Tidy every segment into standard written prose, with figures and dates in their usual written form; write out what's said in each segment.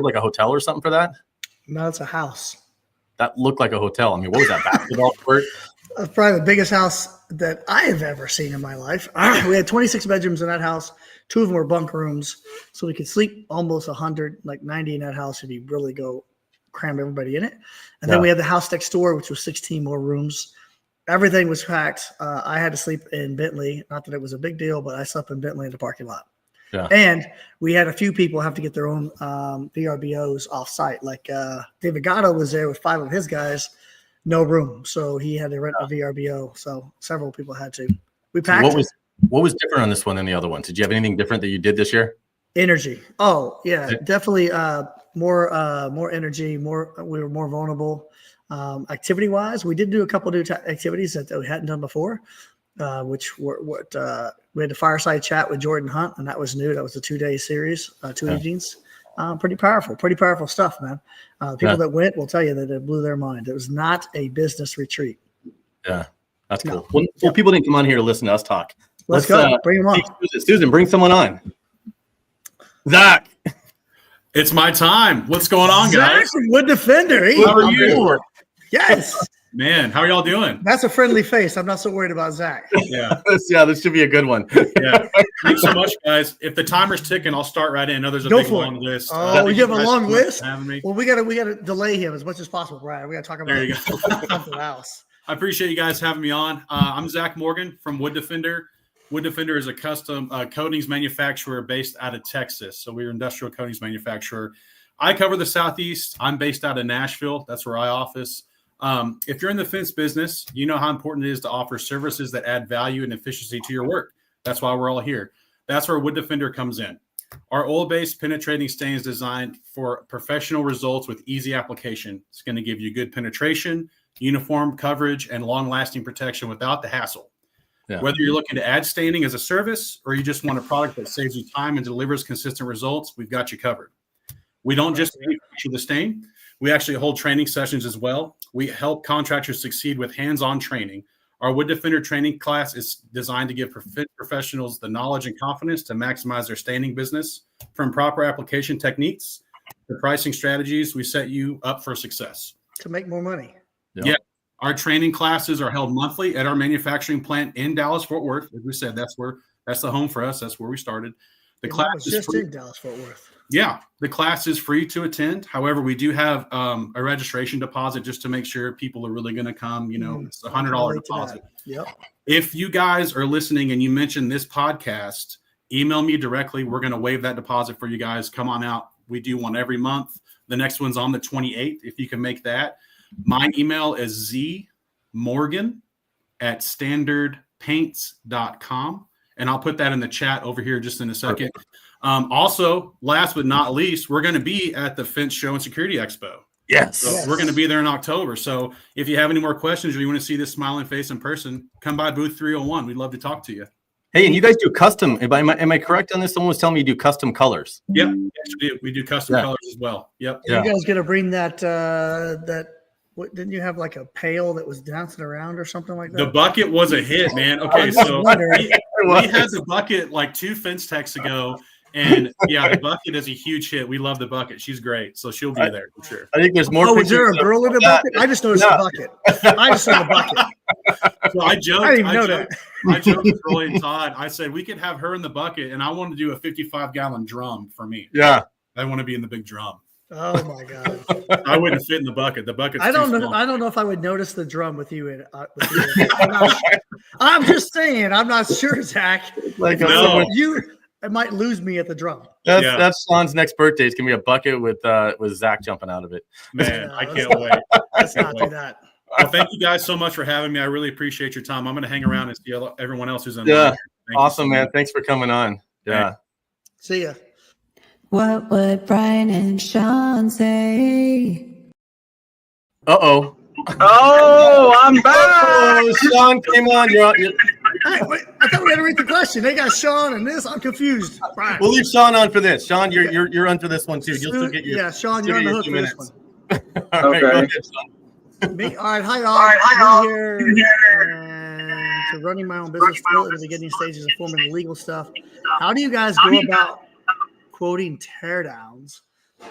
like a hotel or something for that? No, it's a house. That looked like a hotel. I mean, what was that, basketball court? Probably the biggest house that I have ever seen in my life. We had 26 bedrooms in that house. 2 of them were bunk rooms, so we could sleep almost 100, like 90 in that house if you really go cram everybody in it. And then we had the house next door, which was 16 more rooms. Everything was packed. I had to sleep in Bentley. Not that it was a big deal, but I slept in Bentley in the parking lot. Yeah. And we had a few people have to get their own VRBOs off site. Like David Gatto was there with 5 of his guys, no room. So he had to rent a VRBO. So several people had to. We packed. What was different on this one than the other ones? Did you have anything different that you did this year? Energy. Oh, yeah, definitely more energy, we were more vulnerable. Activity wise, we did do a couple of new activities that we hadn't done before. Which were we had a fireside chat with Jordan Hunt, and that was new. That was a 2-day series, 2 evenings. Pretty powerful stuff, man. People that went will tell you that it blew their mind. It was not a business retreat. Yeah, that's cool. Well, people didn't come on here to listen to us talk. Let's go. Bring them on. Susan, bring someone on. Zach. It's my time. What's going on, guys? Zach from Wood Defender. How are you? Yes. Man, how are y'all doing? That's a friendly face. I'm not so worried about Zach. Yeah. This should be a good one. Yeah. Thanks so much, guys. If the timer's ticking, I'll start right in. I know there's a big long list. Oh, we have a long list? Me. Well, we gotta delay him as much as possible, Brian. We gotta talk about something else. I appreciate you guys having me on. I'm Zach Morgan from Wood Defender. Wood Defender is a custom coatings manufacturer based out of Texas. So we're an industrial coatings manufacturer. I cover the Southeast. I'm based out of Nashville. That's where I office. If you're in the fence business, you know how important it is to offer services that add value and efficiency to your work. That's why we're all here. That's where Wood Defender comes in. Our oil-based penetrating stain is designed for professional results with easy application. It's going to give you good penetration, uniform coverage, and long-lasting protection without the hassle. Yeah. Whether you're looking to add staining as a service or you just want a product that saves you time and delivers consistent results, we've got you covered. We don't just manufacture the stain. We actually hold training sessions as well. We help contractors succeed with hands-on training. Our Wood Defender training class is designed to give professionals the knowledge and confidence to maximize their staining business. From proper application techniques to pricing strategies, we set you up for success. To make more money. Yep. Yeah. Our training classes are held monthly at our manufacturing plant in Dallas-Fort Worth. As we said, that's the home for us. That's where we started. The class is just in Dallas-Fort Worth. Yeah, the class is free to attend. However, we do have a registration deposit just to make sure people are really going to come. You know, it's a $100 deposit. Yep. If you guys are listening and you mention this podcast, email me directly. We're going to waive that deposit for you guys. Come on out. We do one every month. The next one's on the 28th, if you can make that. My email is zmorgan@standardpaints.com. And I'll put that in the chat over here just in a second. Also, last but not least, we're going to be at the Fence Show and Security Expo. Yes. So we're going to be there in October. So if you have any more questions or you want to see this smiling face in person, come by booth 301. We'd love to talk to you. Hey, and you guys do custom. Am I correct on this? Someone was telling me you do custom colors. Yep. Yes, we do custom colors as well. Yep. You guys going to bring that what, didn't you have like a pail that was dancing around or something like that? The bucket was a hit, man. Okay, so we had the bucket like 2 fence techs ago. And yeah, the bucket is a huge hit. We love the bucket. She's great. So she'll be there for sure. I think there's more. Oh, was there a girl in the bucket? I just noticed the bucket. I just saw the bucket. So I joked. I didn't even know that. I joked with Roy and Todd. I said, we could have her in the bucket, and I want to do a 55-gallon drum for me. Yeah. I want to be in the big drum. Oh my God! I wouldn't fit in the bucket. The bucket's I don't too know. small. I don't know if I would notice the drum with you in it. I'm just saying. I'm not sure, Zach. Like I might lose me at the drum. That's Sean's next birthday. It's gonna be a bucket with Zach jumping out of it. Man, I can't wait. Let's not do that. Well, thank you guys so much for having me. I really appreciate your time. I'm going to hang around and see everyone else who's in. Yeah, awesome, man. Thanks for coming on. Yeah. See ya. What would Brian and Sean say? Oh, I'm back. Oh, Sean came on. You're on. Hey, wait, I thought we had to read the question. They got Sean and this. I'm confused. Brian. We'll leave Sean on for this. Sean, you're on for this one too. You'll still get your. Yeah, Sean, you're on the hook for this one. All right, go ahead, Sean. All right, hi all. Here to running my own business, still in the beginning stages of forming the legal stuff. How do you guys go about quoting teardowns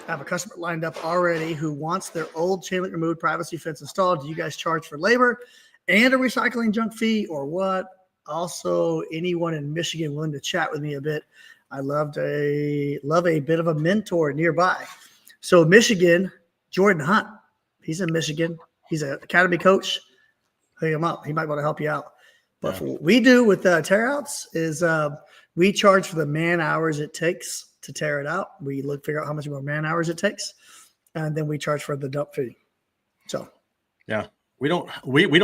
I have a customer lined up already who wants their old chain link removed privacy fence installed. Do you guys charge for labor and a recycling junk fee or what? Also, anyone in Michigan willing to chat with me a bit? I love a bit of a mentor nearby. So Michigan, Jordan Hunt, he's in Michigan. He's an academy coach. Hook him up. He might want to help you out. But for what we do with tear outs is we charge for the man hours it takes to tear it out. We figure out how much more man hours it takes, and then we charge for the dump fee. So, yeah, we don't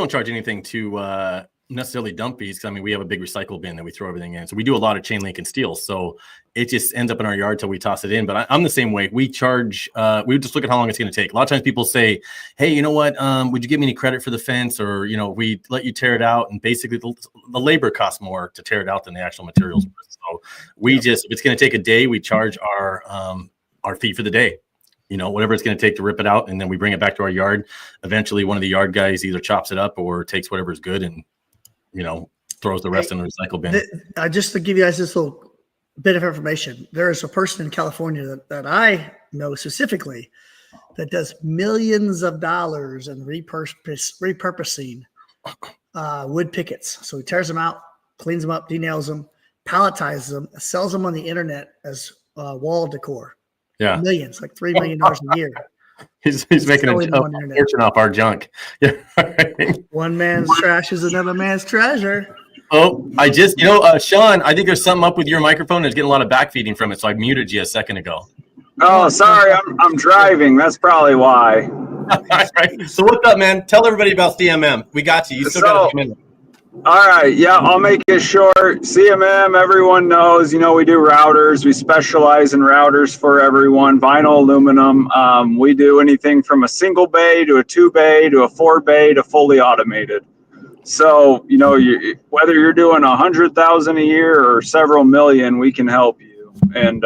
charge anything to necessarily dump fees. 'Cause, I mean, we have a big recycle bin that we throw everything in. So we do a lot of chain link and steel. So it just ends up in our yard till we toss it in. But I'm the same way. We charge. We just look at how long it's going to take. A lot of times people say, "Hey, you know what? Would you give me any credit for the fence?" Or we let you tear it out, and basically the labor costs more to tear it out than the actual materials. So we just, if it's going to take a day, we charge our fee for the day. Whatever it's going to take to rip it out, and then we bring it back to our yard. Eventually, one of the yard guys either chops it up or takes whatever's good and throws the rest in the recycle bin. Just to give you guys this little bit of information, there is a person in California that I know specifically that does millions of dollars in repurposing wood pickets. So he tears them out, cleans them up, denails them, palletizes them, sells them on the internet as wall decor. Yeah, millions, like $3 million a year. He's making a fortune off our junk. Yeah. One man's trash is another man's treasure. Oh, I just, Sean, I think there's something up with your microphone. It's getting a lot of backfeeding from it, so I muted you a second ago. Oh, sorry, I'm driving. That's probably why. Right. So what's up, man? Tell everybody about CMM. We got you. You still got a few minutes. All right. Yeah, I'll make it short. CMM, everyone knows, we do routers. We specialize in routers for everyone, vinyl, aluminum. We do anything from a single bay to a 2-bay to a 4-bay to fully automated. So, whether you're doing 100,000 a year or several million, we can help you. And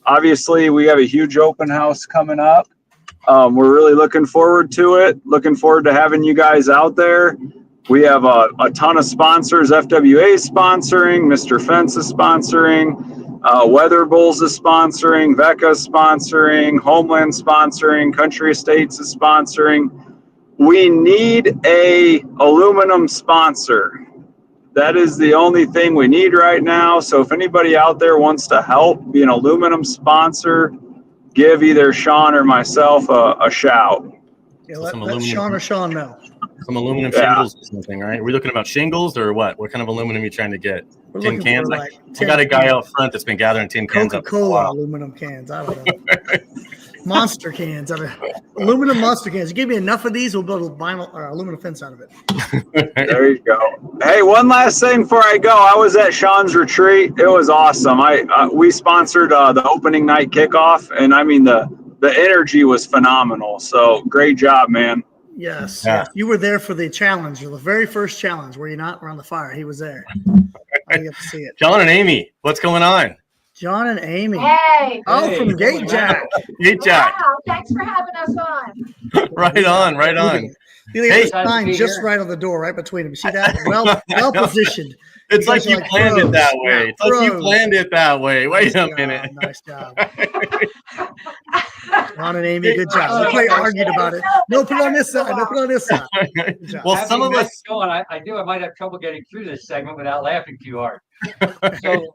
obviously, we have a huge open house coming up. We're really looking forward to it. Looking forward to having you guys out there. We have a ton of sponsors. FWA is sponsoring, Mr. Fence is sponsoring, Weather Bulls is sponsoring, VECA is sponsoring, Homeland sponsoring, Country Estates is sponsoring. We need a aluminum sponsor. That is the only thing we need right now. So if anybody out there wants to help be an aluminum sponsor, give either Sean or myself a shout. Yeah, let Sean or Sean know. Some aluminum shingles or something, right? Are we looking about shingles or what? What kind of aluminum are you trying to get? Tin cans? I got a guy out front that's been gathering tin cans. Coca-Cola aluminum cans. I don't know. Monster cans. Aluminum monster cans. You give me enough of these, we'll build a vinyl or aluminum fence out of it. There you go. Hey, one last thing before I go. I was at Sean's retreat. It was awesome. We sponsored the opening night kickoff, and I mean the energy was phenomenal. So great job, man. Yes. You were there for the challenge, the very first challenge. Were you not? Around the fire. He was there. I get to see it. John and Amy, what's going on? John and Amy. Hey. Oh, from Gate Jack. Gate Jack. Wow. Thanks for having us on. Right on. Hey, sign just right on the door, right between them. See that? Well positioned. It's like you planned it that way. It's like you planned it that way. Wait a minute. Nice job. Ron and Amy, good job. We argued about it. No, put it on this side. No, put it on this side. Well, some of us. I might have trouble getting through this segment without laughing too hard. So,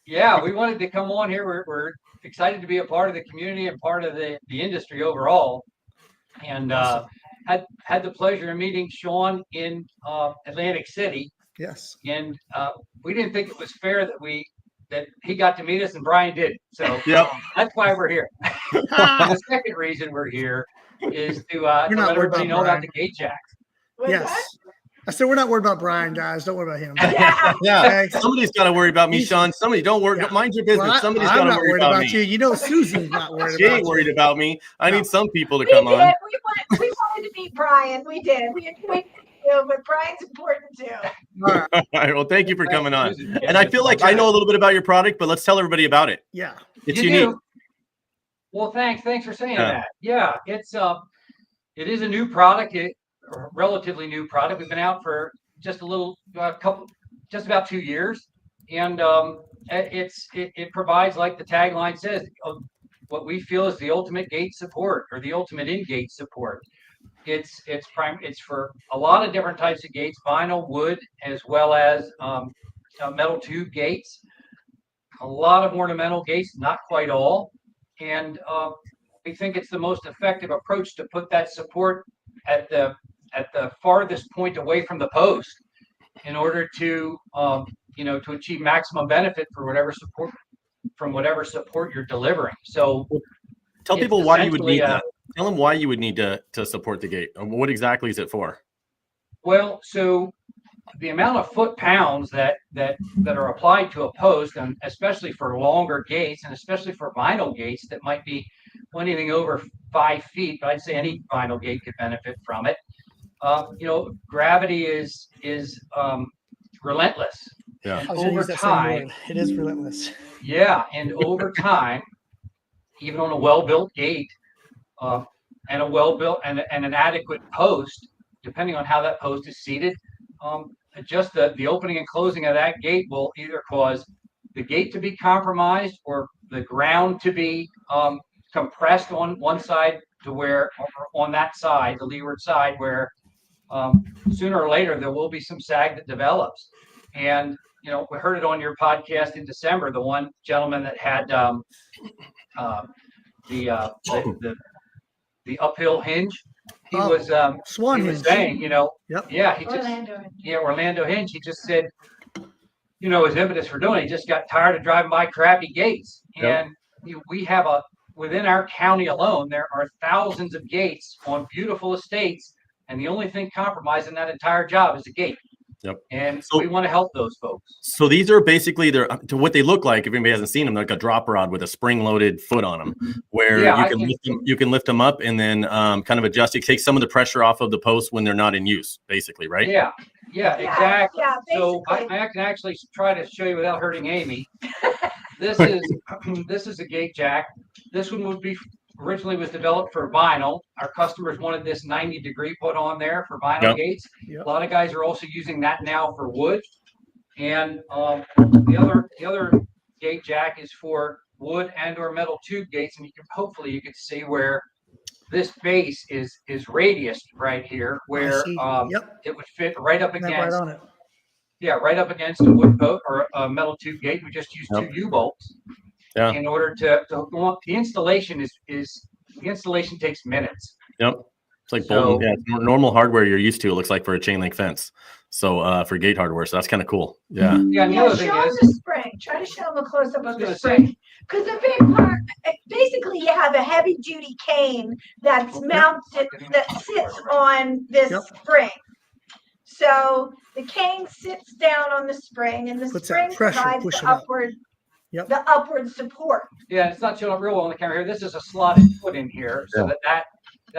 yeah, we wanted to come on here. We're excited to be a part of the community and part of the industry overall. And had the pleasure of meeting Sean in Atlantic City. Yes. And we didn't think it was fair that he got to meet us and Brian did. So that's why we're here. The second reason we're here is to let everybody know about the Gate Jack. Yes. I said we're not worried about Brian, guys. Don't worry about him. Yeah. Somebody's got to worry about me, Sean. Somebody don't worry. Mind your business. Somebody's got to worry about me. You. You know, Susan's not worried about you. She ain't worried about me. I need some people to come on. We wanted to meet Brian. We did. We enjoyed you, but Brian's important too. All right. Well, thank you for coming on. And I feel like I know a little bit about your product, but let's tell everybody about it. Yeah. It's unique. Well, thanks for saying that. Yeah, it is a new product. Relatively new product. We've been out for just just about 2 years, and it provides, like the tagline says, what we feel is the ultimate gate support, or the ultimate in-gate support. It's for a lot of different types of gates, vinyl, wood, as well as metal tube gates. A lot of ornamental gates, not quite all, and we think it's the most effective approach to put that support at the farthest point away from the post, in order to to achieve maximum benefit for whatever support you're delivering. So Tell it's people why you would essentially need that. Tell them why you would need to support the gate. What exactly is it for? Well, so the amount of foot-pounds that are applied to a post, and especially for longer gates, and especially for vinyl gates that might be anything over 5 feet, but I'd say any vinyl gate could benefit from it. Gravity is relentless. Yeah. And I was going to over use that same time, word. It is relentless. yeah, and over time, even on a well-built gate, and a well-built and an adequate post, depending on how that post is seated, just the opening and closing of that gate will either cause the gate to be compromised, or the ground to be compressed on one side, to where, or on that side, the leeward side, where sooner or later there will be some sag that develops. And we heard it on your podcast in December, the one gentleman that had the uphill hinge. He Oh, was Swan he was hinge. saying, Yep. yeah, he just Orlando. Orlando Hinge. He just said, his impetus for doing it, he just got tired of driving by crappy gates. Yep. And we have within our county alone, there are thousands of gates on beautiful estates, and the only thing compromised in that entire job is a gate. Yep. And So- we want to help those folks. So these are basically to what they look like. If anybody hasn't seen them, they're like a drop rod with a spring-loaded foot on them, where Yeah, you can lift them up and then kind of adjust it. Take some of the pressure off of the post when they're not in use, basically, right? Yeah, exactly. Yeah, So basically. I can actually try to show you without hurting Amy. This is a gate jack. This one originally was developed for vinyl. Our customers wanted this 90-degree put on there for vinyl Yep. gates. Yep. A lot of guys are also using that now for wood. And the other gate jack is for wood and or metal tube gates. And hopefully you can see where this base is radiused right here, I where see. Yep. it would fit right up Snap right against on it. right up against a wood boat or a metal tube gate. We just use Yep. 2 U-bolts Yeah. in order to hook them up. The installation takes minutes. Yep. It's like So- bolting. Yeah, it's normal hardware you're used to. It looks like for a chain link fence. So for gate hardware, so that's kind of cool. Yeah. Yeah, and the Yeah, other thing show them is, the spring. Try to show them a close up I was of the gonna spring. say, Because the big part, basically, you have a heavy duty cane that's mounted, that sits on this Yep. spring. So the cane sits down on the spring, and the Puts that spring pressure, provides push the it up. upward, Yep. the upward support. yeah, it's not showing up real well on the camera here. This is a slotted foot in here, so that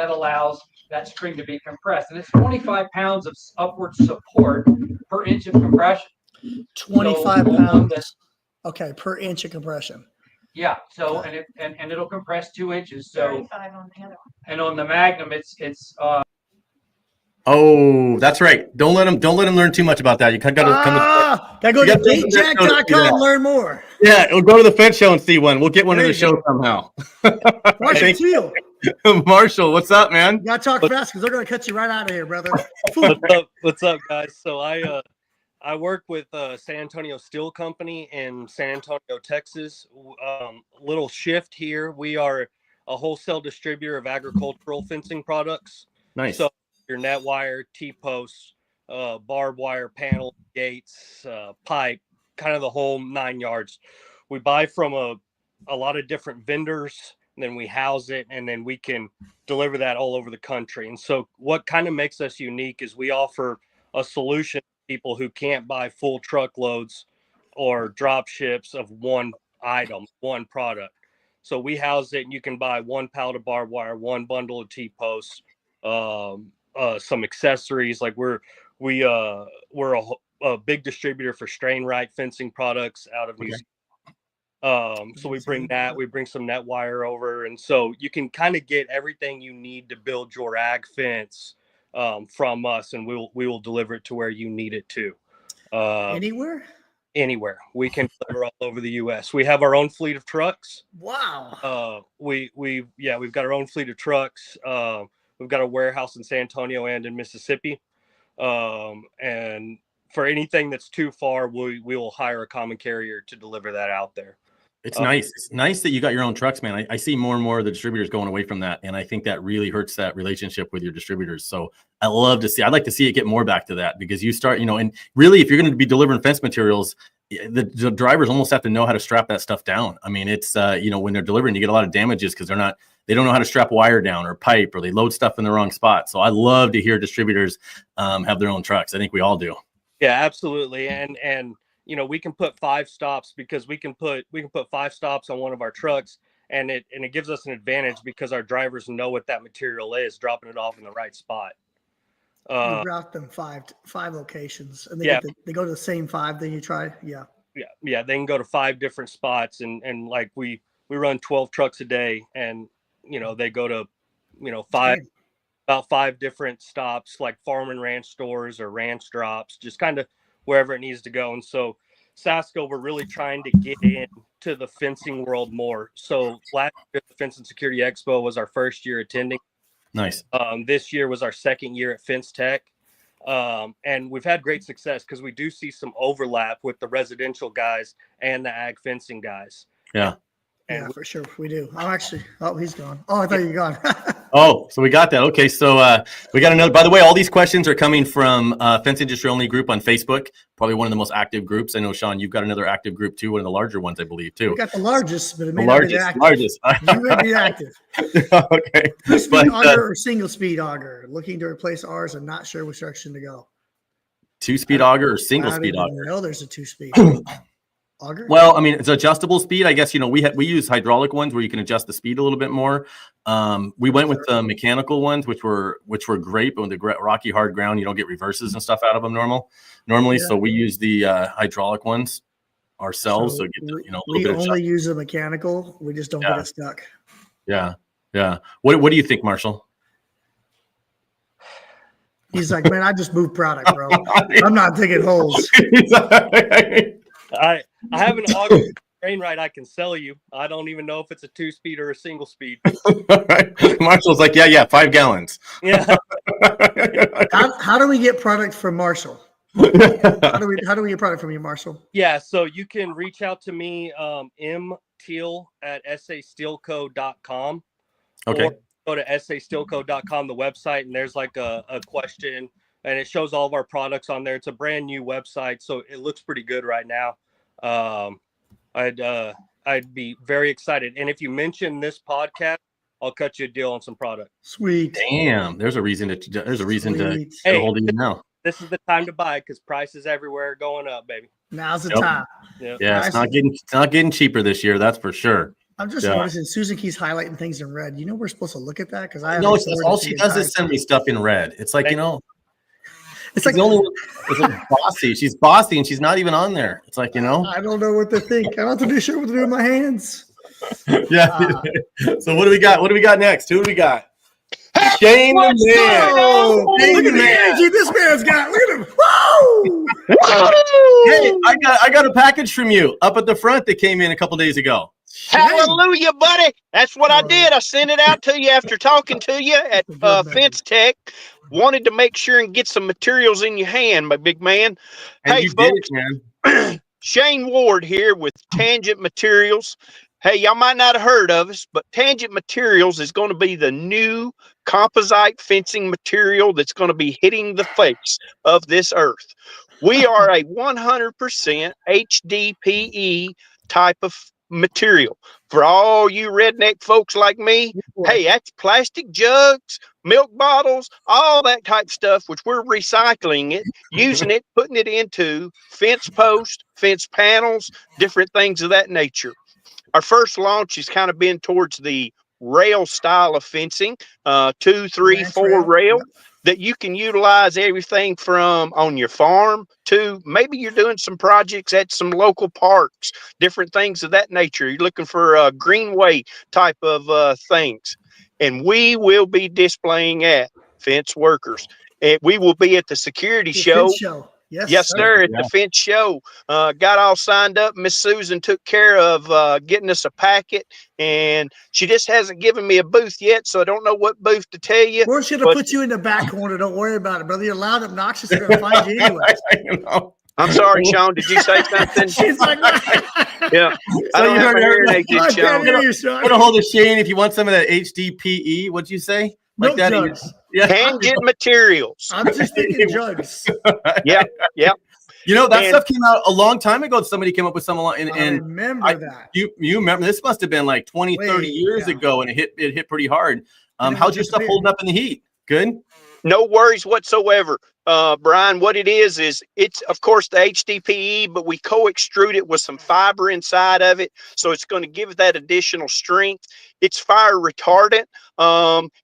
allows that string to be compressed, and it's 25 pounds of upward support per inch of compression. 25 So, pounds. Okay, per inch of compression. Yeah. So and it'll compress 2 inches. So 35 on the other one. and on the Magnum, it's Oh, that's right. Don't let them learn too much about that. You gotta come. Gotta go You to gotta go to that show to see gatejack.com that. and learn more. Yeah, we'll go to the fence show and see one. We'll get one of There the you shows somehow. Marshall Thank Teal, Marshall, what's up, man? you gotta talk fast because they're gonna cut you right out of here, brother. What's up, guys? So I work with San Antonio Steel Company in San Antonio, Texas. Little shift here. We are a wholesale distributor of agricultural fencing products. Nice. So your net wire, T-posts, barbed wire, panel, gates, pipe, kind of the whole 9 yards. We buy from a lot of different vendors, and then we house it, and then we can deliver that all over the country. And so what kind of makes us unique is we offer a solution to people who can't buy full truckloads or drop ships of one item, one product. So we house it, and you can buy 1 pallet of barbed wire, 1 bundle of T-posts, some accessories. Like we're a big distributor for Strain Right fencing products out of New Zealand. So we bring some net wire over, and so you can kind of get everything you need to build your ag fence from us, and we will deliver it to where you need it to. Anywhere? anywhere. We can deliver all over the U.S. We have our own fleet of trucks. Wow. We've got our own fleet of trucks. We've got a warehouse in San Antonio and in Mississippi. And for anything that's too far, we will hire a common carrier to deliver that out there. It's nice. It's nice that you got your own trucks, man. I see more and more of the distributors going away from that. And I think that really hurts that relationship with your distributors. So I'd like to see it get more back to that, because you start, and really, if you're going to be delivering fence materials, the drivers almost have to know how to strap that stuff down. I mean, it's, when they're delivering, you get a lot of damages because they don't know how to strap wire down or pipe, or they load stuff in the wrong spot. So I love to hear distributors have their own trucks. I think we all do. Yeah, absolutely. And we can put 5 stops, because we can put 5 stops on one of our trucks, and it gives us an advantage because our drivers know what that material is, dropping it off in the right spot. You route them five locations, and they go to the same 5. Then you try, yeah. They can go to 5 different spots, and like we run 12 trucks a day, and they go to about 5 different stops, like farm and ranch stores or ranch drops, just kind of wherever it needs to go. And so Sasco, we're really trying to get into the fencing world more. So last year, the Fence and Security Expo was our first year attending. Nice. This year was our second year at Fence Tech. And we've had great success because we do see some overlap with the residential guys and the ag fencing guys. Yeah. Yeah, for sure. We do. He's gone. Oh, I thought you were gone. Oh, so we got that. Okay. So we got another, by the way, all these questions are coming from Fence Industry Only group on Facebook, probably one of the most active groups. I know, Sean, you've got another active group too, one of the larger ones, I believe, too. We got the largest, but it may not be active. Largest. You may be active. Okay. 2-speed auger or single-speed auger, looking to replace ours and not sure which direction to go. 2-speed auger or single-speed auger? No, there's a 2-speed. Auger? Well, I mean, it's adjustable speed. I guess, we use hydraulic ones where you can adjust the speed a little bit more. We went with the mechanical ones, which were great, but with the rocky hard ground, you don't get reverses and stuff out of them normally. Yeah. So we use the hydraulic ones ourselves. So we only use the mechanical. We just don't get it stuck. Yeah. Yeah. What do you think, Marshall? He's like, man, I just move product, bro. I'm not digging holes. I have an auger train right I can sell you. I don't even know if it's a 2-speed or a single speed. Marshall's like, yeah, 5 gallons. Yeah. How do we get product from Marshall? How do we get product from you, Marshall? Yeah, so you can reach out to me, mteal@sasteelco.com. Okay. Or go to sasteelco.com, the website, and there's like a question, and it shows all of our products on there. It's a brand new website, so it looks pretty good right now. I'd be very excited. And if you mention this podcast, I'll cut you a deal on some product. Sweet. Damn. There's a reason to get a hold of you now. This is the time to buy because prices everywhere are going up, baby. Now's the time. Yep. Yeah, it's not getting cheaper this year. That's for sure. I'm just noticing Susan keeps highlighting things in red. We're supposed to look at that because I know all she does is send me stuff in red. It's like, it's like bossy. She's bossy and she's not even on there. It's like, I don't know what to think. I'm not too sure what to do with my hands. Yeah. So what do we got? What do we got next? Who do we got? Shane the Man. Look at the energy this man's got. Look at him. Woo! Hey, I got a package from you up at the front that came in a couple days ago. Hallelujah, buddy. That's what I did. I sent it out to you after talking to you at Fence Tech. Wanted to make sure and get some materials in your hand, my big man. And hey, folks, man. Shane Ward here with Tangent Materials. Hey, y'all might not have heard of us, but Tangent Materials is going to be the new composite fencing material that's going to be hitting the face of this earth. We are a 100% HDPE type of material. For all you redneck folks like me, hey, that's plastic jugs, milk bottles, all that type stuff, which we're recycling it, using it, putting it into fence posts, fence panels, different things of that nature. Our first launch has kind of been towards the rail style of fencing, 2, 3, 4 rail that you can utilize everything from on your farm to maybe you're doing some projects at some local parks, different things of that nature. You're looking for a greenway type of things. And we will be displaying at Fence Workers. And we will be at the security show Yes, sir. At the fence show, got all signed up. Miss Susan took care of getting us a packet, and she just hasn't given me a booth yet, so I don't know what booth to tell you. We're just gonna put you in the back corner. Don't worry about it, brother. You're loud, obnoxious. They're gonna find you anyway. I'm sorry, Sean. Did you say something? She's like, Yeah. I don't have my hearing aids in, I can't Sean. hear you, Sean. Put a hold of Shane if you want some of that HDPE. What'd you say? Like Milk that? jugs. Yeah. Tangent Materials. I'm just thinking jugs. Yeah. You know, that And- stuff came out a long time ago. Somebody came up with some, and I remember that. you remember this must have been like 20, 30 years ago, and it hit pretty hard. And it How's was your just stuff weird. holding up in the heat? Good? No worries whatsoever. Brian, what it is it's of course the HDPE, but we co-extrude it with some fiber inside of it. So it's going to give it that additional strength. It's fire retardant.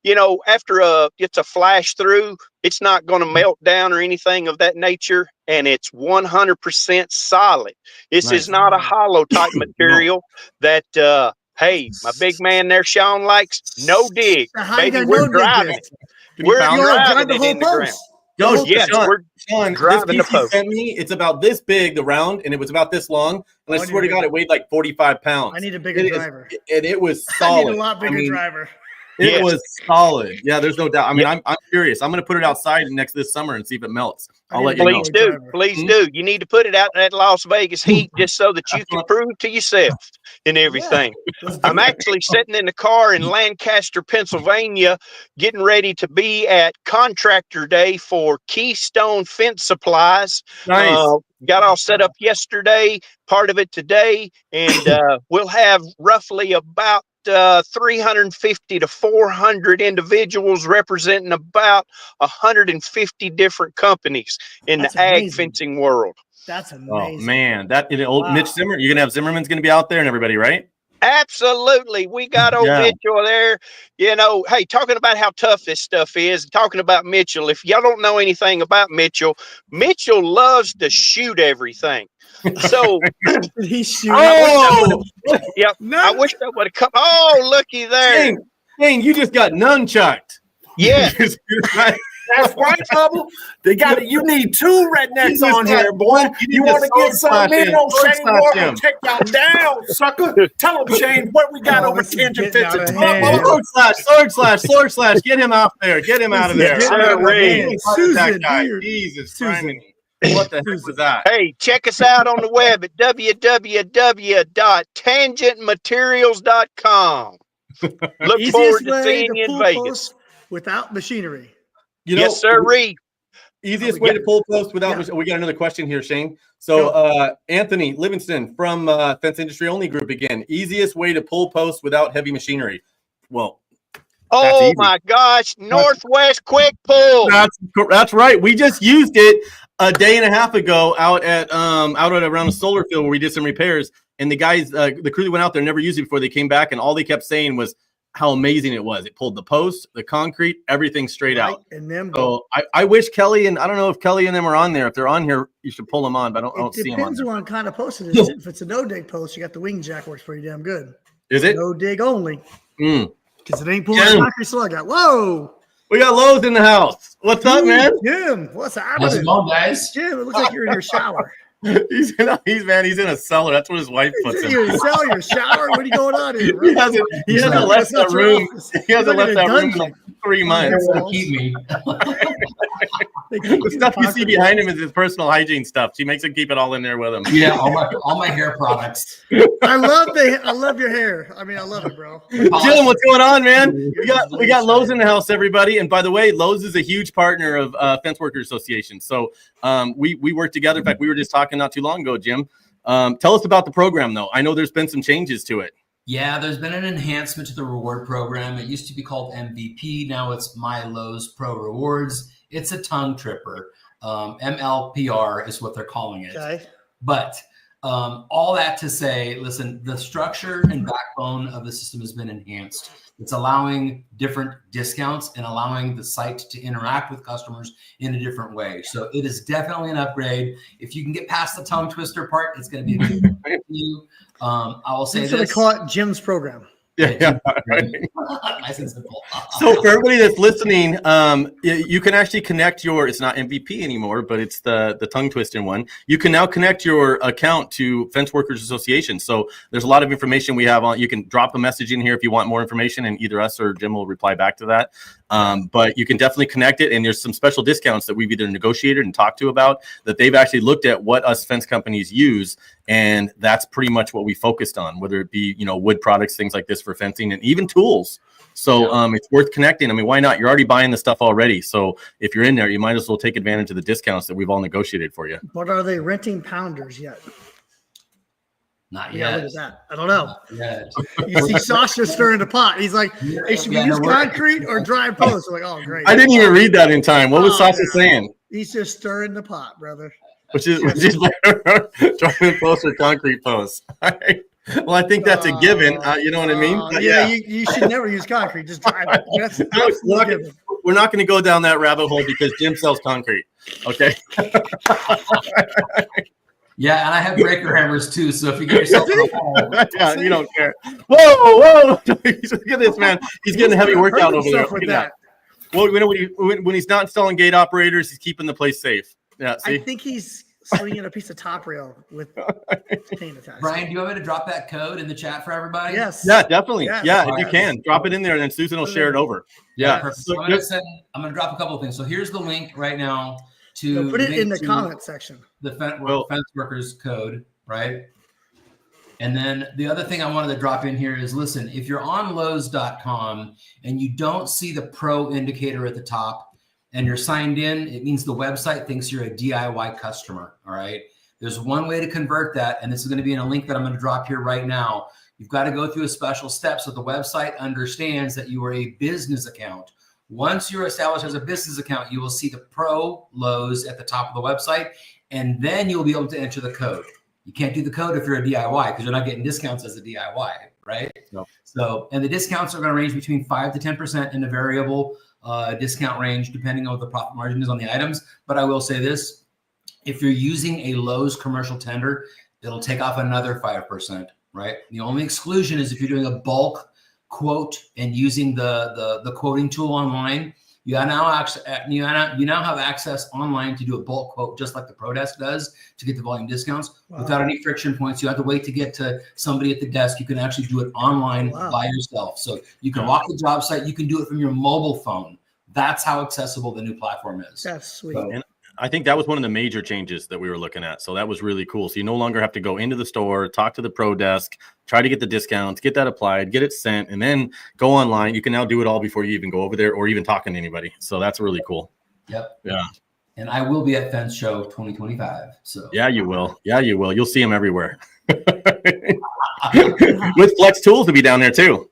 You know, after it's a flash through, it's not going to melt down or anything of that nature. And it's 100% solid. This is not a hollow type material that, hey, my big man there, Sean, likes. No dig. How you Baby, gonna we're know dig driving this? it. We're pound it? driving the it whole in the ground. post. Yo, Yes, we're Sean, driving this the piece you post. sent me, it's about this big, the round, and it was about this long. And I Oh, swear to God, it weighed like 45 pounds. I need a bigger It is- driver. and it was I solid. need a lot bigger I mean, driver. It Yes. was solid. Yeah, there's no doubt. I mean, I'm curious. I'm going to put it outside next this summer and see if it melts. I'll let you know. Please do. Driver. Please Mhm. do. You need to put it out in that Las Vegas heat just so that you can prove to yourself and everything. I'm actually sitting in the car in Lancaster, Pennsylvania, getting ready to be at Contractor Day for Keystone Fence Supplies. Nice. Got all set up yesterday, part of it today, and we'll have roughly about 350 to 400 individuals representing about 150 different companies in That's the ag amazing. fencing world. That's Oh amazing. man, that old Wow. Mitch Zimmer. You're gonna have Zimmerman's gonna be out there and everybody, right? Absolutely. We got old Yeah. Mitchell there. You know, hey, talking about how tough this stuff is, talking about Mitchell. If y'all don't know anything about Mitchell, Mitchell loves to shoot everything. So, He's shooting. Oh, yeah, I wish that would have come. Oh, looky there. Shane, you just got nunchucked. Yeah. That's right, Bubble. They got it. You need two rednecks Jesus on here, Christ. boy. You need You to want to get sword slash something in him. on Sword Shane slash Morgan? him. Take y'all down, sucker. Tell him, Shane, what we got Oh, over this is Tangent getting out Fence. of Come on, hand. Bubba. Sword slash. Get him out there. Get him out of there. Yes, sir, Ray. Susan, That guy. dear. Jesus Susan. Christ. What the heck was that? Hey, check us out on the web at www.tangentmaterials.com. Look forward to seeing you in pull Vegas. posts without machinery. You know, Yes, sir, Reed. easiest Oh, we way got- to pull post without. Yeah. We got another question here, Shane. So, Anthony Livingston from Fence Industry Only Group again. Easiest way to pull post without heavy machinery. Well, Oh easy. my gosh, Northwest Quick Pull. that's right. We just used it a day and a half ago out at around a solar field where we did some repairs. And the guys, the crew that went out there never used it before. They came back and all they kept saying was how amazing it was. It pulled the post, the concrete, everything straight out. And then So I wish Kelly, and I don't know if Kelly and them are on there. If they're on here, you should pull them on, but I don't it see them on depends there. on what kind of post it is. If it's a no dig post, you got the wing jack works pretty damn good. Is it? No dig only Mm. because it ain't pulling Jim. the concrete slug out. Whoa, We got Lowe's in the house. What's up, man? Jim, what's happening? How's it going, guys? Jim, it looks like you're in your shower. He's in a cellar. That's what his wife puts him. You're in your shower. What are you going on here? Bro? He hasn't left that room. He hasn't left that room in like 3 months. Keep me. The stuff you see behind him is his personal hygiene stuff. She makes him keep it all in there with him. Yeah, all my hair products. I love your hair. I mean, I love it, bro. Jim, what's going on, man? We got Lowe's in the house, everybody. And by the way, Lowe's is a huge partner of Fence Workers Association. So we work together. In fact, we were just talking not too long ago, Jim. Tell us about the program, though. I know there's been some changes to it. Yeah, there's been an enhancement to the reward program. It used to be called MVP. Now it's My Lowe's Pro Rewards. It's a tongue tripper. MLPR is what they're calling it. Okay. But all that to say, listen, the structure and backbone of the system has been enhanced. It's allowing different discounts and allowing the site to interact with customers in a different way. So it is definitely an upgrade. If you can get past the tongue twister part, it's going to be a good for you. I will say So they this. call it Jim's program. Yeah. Nice and simple. So for everybody that's listening, you can actually connect it's not MVP anymore, but it's the tongue twisting one. You can now connect your account to Fence Workers Association. So there's a lot of information we have on. You can drop a message in here if you want more information, and either us or Jim will reply back to that. But you can definitely connect it, and there's some special discounts that we've either negotiated and talked to about that they've actually looked at what us fence companies use, and that's pretty much what we focused on, whether it be wood products, things like this for fencing, and even tools. So it's worth connecting. I mean, why not? You're already buying the stuff already. So if you're in there, you might as well take advantage of the discounts that we've all negotiated for you. But are they renting pounders yet? Not Yeah, yet. look at that. I don't know. Yeah. You see Sasha stirring the pot. He's like, hey, should we use concrete or dry post? I'm like, oh, great. I didn't even read that in time. What was Sasha saying? He's just stirring the pot, brother. Which is dry post or concrete post. Well, I think that's a given. You know what I mean? Yeah, you should never use concrete. Just dry it. That's absolutely given. We're not going to go down that rabbit hole because Jim sells concrete. Okay. Yeah, and I have breaker hammers too. So if you get yourself, yeah, you don't care. Whoa! Look at this man. He's getting a heavy workout over there. With that. Well, when he's not installing gate operators, he's keeping the place safe. Yeah. See? I think he's swinging a piece of top rail with paint attached. Brian, do you want me to drop that code in the chat for everybody? Yes. Yeah, definitely. Yes. Yeah, if you can drop it in there, and then Susan will share it over. Yeah. Perfect. So I'm going to drop a couple of things. So here's the link right now to put it in the comment section. The fence workers code, right? And then the other thing I wanted to drop in here is, listen, if you're on Lowe's.com and you don't see the pro indicator at the top and you're signed in, it means the website thinks you're a DIY customer, all right? There's one way to convert that, and this is going to be in a link that I'm going to drop here right now. You've got to go through a special step so the website understands that you are a business account. Once you're established as a business account, you will see the pro Lowe's at the top of the website, and then you'll be able to enter the code. You can't do the code if you're a DIY because you're not getting discounts as a DIY, right? No. So, and the discounts are going to range between 5 to 10% in the variable discount range, depending on what the profit margin is on the items. But I will say this, if you're using a Lowe's commercial tender, it'll take off another 5%, right? The only exclusion is if you're doing a bulk quote and using the quoting tool online. You now have access online to do a bulk quote just like the ProDesk does to get the volume discounts without any friction points. You have to wait to get to somebody at the desk. You can actually do it online by yourself. So you can walk the job site. You can do it from your mobile phone. That's how accessible the new platform is. That's sweet. And I think that was one of the major changes that we were looking at. So that was really cool. So you no longer have to go into the store, talk to the pro desk, try to get the discounts, get that applied, get it sent, and then go online. You can now do it all before you even go over there or even talking to anybody. So that's really cool. Yep. Yeah. And I will be at Fence Show 2025. So yeah, you will. Yeah, you will. You'll see them everywhere. With Flex Tools to be down there too.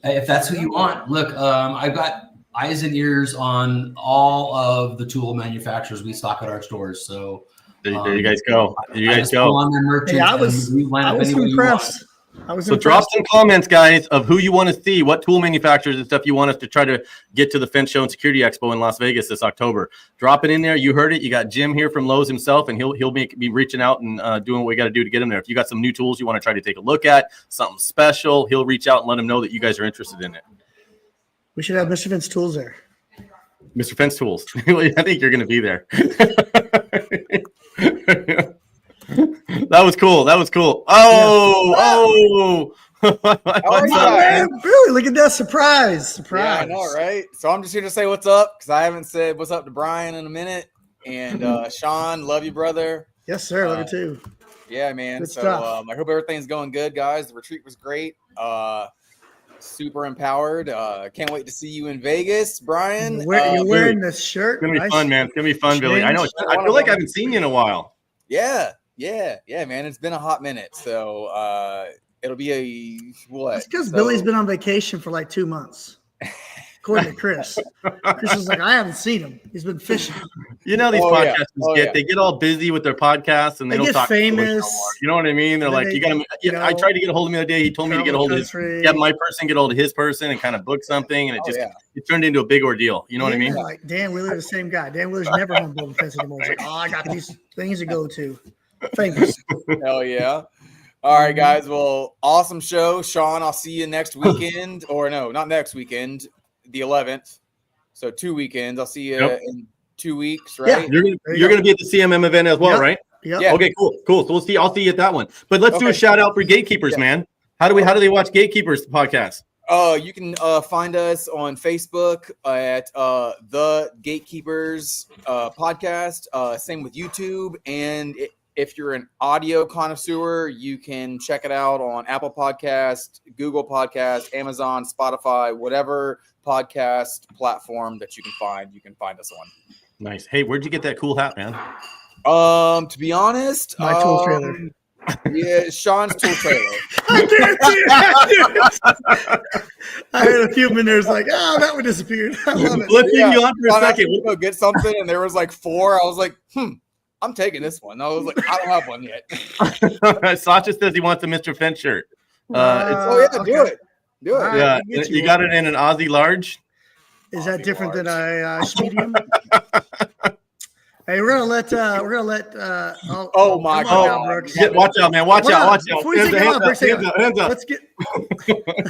If that's who you want. Look, I've got eyes and ears on all of the tool manufacturers we stock at our stores. So there you guys go. You guys go. On their merchants. Hey, I was impressed. So drop some comments, guys, of who you want to see, what tool manufacturers and stuff you want us to try to get to the Fence Show and Security Expo in Las Vegas this October. Drop it in there. You heard it. You got Jim here from Lowe's himself, and he'll be reaching out and doing what we got to do to get him there. If you got some new tools you want to try to take a look at, something special, he'll reach out and let him know that you guys are interested in it. We should have Mr. Fence Tools there. Mr. Fence Tools. I think you're going to be there. That was cool. That was cool. Oh. Man, Billy, look at that surprise. Yeah, I know, right? So I'm just here to say what's up because I haven't said what's up to Brian in a minute. And Sean, love you, brother. Yes, sir. Love you too. Yeah, man. Good so stuff. I hope everything's going good, guys. The retreat was great. Super empowered. Can't wait to see you in Vegas, Brian. You're wearing this shirt. It's gonna be fun, man. It's gonna be fun, Billy. I know. I feel like I haven't seen you in a while. Yeah, man. It's been a hot minute, so it'll be a what? It's because Billy's been on vacation for like 2 months. According to Chris. Chris was like, I haven't seen him. He's been fishing. You know, these podcasters they get all busy with their podcasts and they don't get talk famous. You know what I mean? They're like, I tried to get a hold of me the other day. He told me to get a hold of my person, get a hold of his person and kind of book something. And it turned into a big ordeal. You know what I mean? Like Dan Wheeler, the same guy. Dan Wheeler's never home building fence anymore. He's like, I got these things to go to. Famous. Hell yeah. All right, guys. Well, awesome show. Sean, I'll see you next weekend. Or no, not next weekend, the 11th. So 2 weekends. I'll see you in 2 weeks, right? You're gonna be at the CMM event as well, Yep. right? Yep. Okay, cool. So I'll see you at that one. But let's do a Okay. shout out for Gatekeepers, man. How do they watch Gatekeepers podcast? You can find us on Facebook at the Gatekeepers podcast. Same with YouTube. And if you're an audio connoisseur, you can check it out on Apple Podcast, Google Podcast, Amazon, Spotify, whatever podcast platform that you can find. You can find us on. Nice. Hey, where'd you get that cool hat, man? To be honest, My tool trailer. Yeah, Sean's tool trailer. I had a few minutes like, oh, that one disappeared. I love it. Let's leave you on for a Thought I second. could go get something, and there was like 4. I was like, I'm taking this one. I was like, I don't have one yet. Sasha says he wants a Mr. Fence shirt. Oh yeah, do it. Do it. All right, Yeah, I'll get you you got one. it in an Aussie large. Is that different than a medium? Hey, we're gonna let. Oh my come on now, God. Brooks. Yeah, watch out, man. Watch Hold out. on. Watch out. Before you Hands take it up, off, Brooks, hands up, hands up.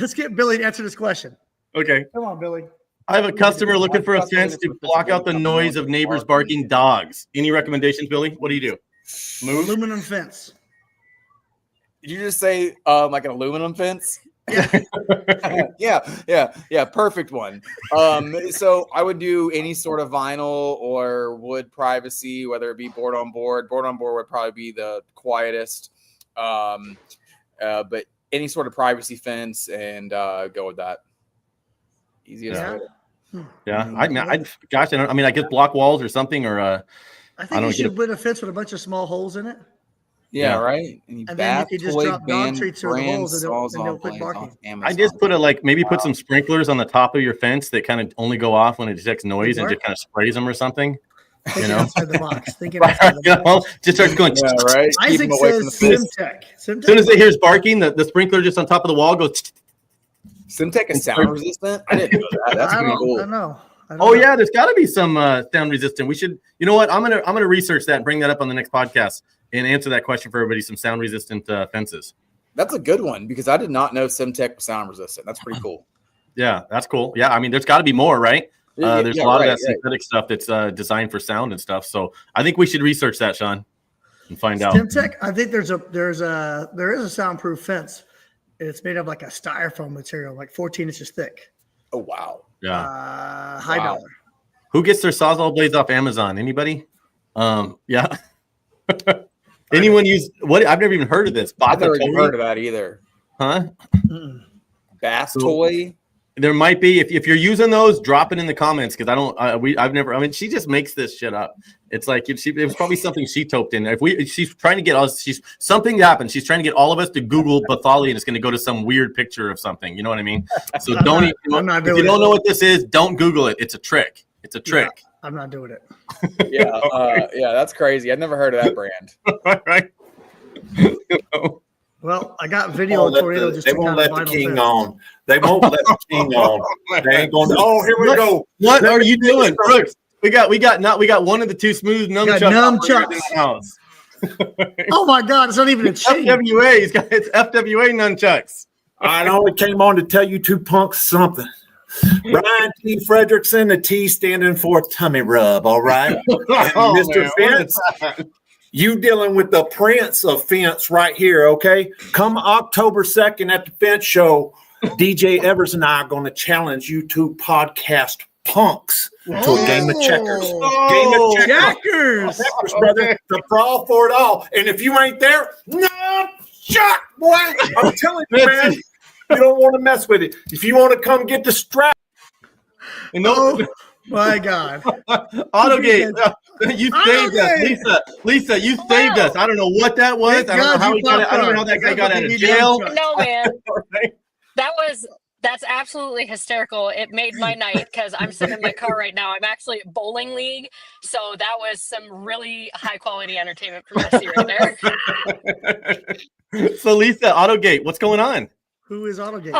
Let's get Billy to answer this question. Okay. Come on, Billy. I have a customer looking for a fence to block out the noise of neighbors barking dogs. Any recommendations, Billy? What do you do? Move? Aluminum fence. Did you just say like an aluminum fence? Yeah, perfect one. So I would do any sort of vinyl or wood privacy, whether it be board on board. Board on board would probably be the quietest, but any sort of privacy fence and go with that. Easiest. Yeah. way. Yeah, I guess block walls or something, or I think don't you get should put a fence with a bunch of small holes in it. Yeah, Yeah. right. Any And then you bath, could just toy, drop dog band, treats through the brand, holes and saws they'll off, quit plays barking. off I Amazon. just put put some sprinklers on the top of your fence that kind of only go off when it detects noise and work. just kind of sprays them or something. Thinking know? outside the box. Thinking outside the You box. know, just starts going. Yeah, right. Keep Isaac them away from the says fence. Simtech. As soon as it hears barking, the sprinkler just on top of the wall goes. Simtech is sound resistant. I didn't know that. That's I pretty don't cool. know. I don't Oh know. yeah, there's got to be some sound resistant. We should. You know what? I'm gonna research that and bring that up on the next podcast and answer that question for everybody. Some sound resistant fences. That's a good one because I did not know Simtech was sound resistant. That's pretty cool. Yeah, that's cool. Yeah, I mean, there's got to be more, right? There's a lot of that right. synthetic stuff that's designed for sound and stuff. So I think we should research that, Sean, and find out. Simtech. I think there is a soundproof fence. It's made of like a styrofoam material, like 14 inches thick. Oh wow. Yeah. High Wow. dollar. Who gets their Sawzall blades off Amazon? Anybody? Yeah. Anyone use what? I've never even heard of this. I've never Bata even Toy? heard of that either. Huh? Mm-mm. Bath So- toy. There might be. If you're using those, drop it in the comments because I don't. I've never. I mean, she just makes this shit up. It's like it was probably something she typed in. She's trying to get us. Something happened. She's trying to get all of us to Google Bathali, and it's going to go to some weird picture of something. You know what I mean? So don't. I'm not If doing you don't it. know what this is, don't Google it. It's a trick. It's a trick. I'm not doing it. Yeah, that's crazy. I've never heard of that brand. Right. Well, I got video of tornado just They took won't out let a the vinyl king fence. on. They won't let the king on. They ain't going to. Oh, here we go. What are you doing, Brooks? We got one of the two smooth nunchucks. nunchucks. in the house. Oh my God! It's not even a chain. FWA. It's FWA nunchucks. I only came on to tell you two punks something. Brian T. Fredrickson, the T standing for tummy rub, all right? And Oh, Mr. man, what Fence, you dealing with the prince of fence right here, okay? Come October 2nd at the Fence Show, DJ Evers and I are going to challenge you two podcast punks to a game of checkers. Game of checkers. Checkers, brother. The brawl for it all. And if you ain't there, no shot, boy. I'm telling you, man. You don't want to mess with it. If you want to come get the strap. And no, My God. Autogate. You saved us, Lisa. You saved us. I don't know what that was. Thank I don't know God how you he got it. popped I don't know up. how that guy That's got what out they of need jail. nunchucks. No, man. Right? That's absolutely hysterical. It made my night because I'm sitting in my car right now. I'm actually at bowling league, so that was some really high quality entertainment for Missy right there. So Lisa, Autogate, what's going on? Who is Autogate?